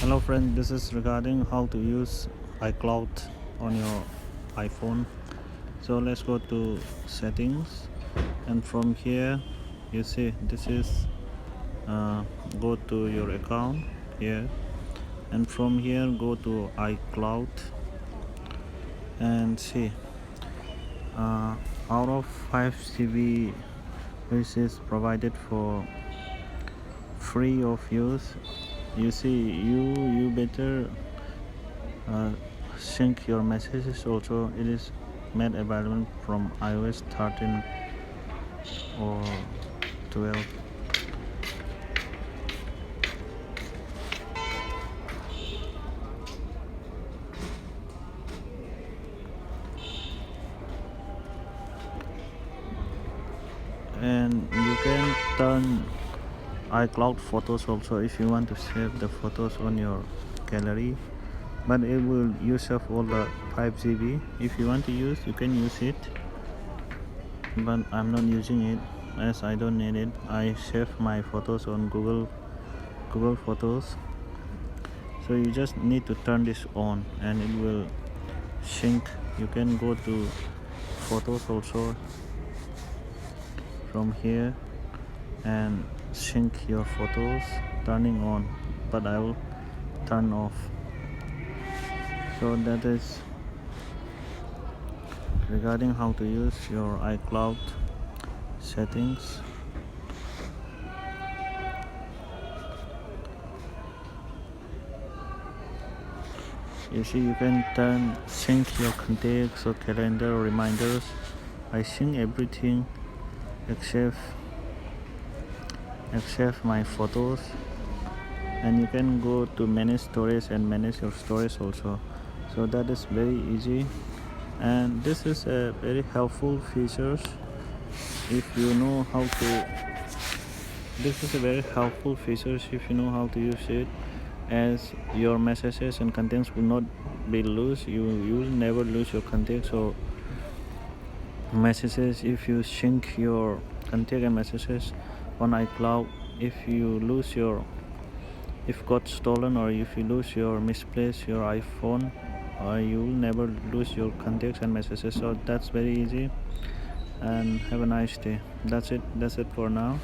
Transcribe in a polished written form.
Hello friend, this is regarding how to use iCloud on your iPhone. So let's go to settings, and from here you see this is go to your account here, and from here go to iCloud and see out of 5 GB which is provided for free of use. You see, you better sync your messages. Also, it is made available from iOS 13 or 12. And you can turn iCloud photos also if you want to save the photos on your gallery, but it will use up all the 5 GB. If you want to use, you can use it, but I'm not using it as I don't need it. I save my photos on Google Photos. So you just need to turn this on and it will sync. You can go to photos also from here and sync your photos, turning on, but I will turn off. So that is regarding how to use your iCloud settings. You see, you can sync your contacts or calendar or reminders. I sync everything except my photos, and you can go to manage storage and manage your storage also. So that is very easy, and this is a very helpful features if you know how to. This is a very helpful features if you know how to use it, as your messages and contents will not be lost. You will never lose your contacts or messages if you sync your contact and messages on iCloud. If you lose your, if got stolen, or if you lose your misplaced your iPhone, you will never lose your contacts and messages. So that's very easy, and have a nice day. That's it for now.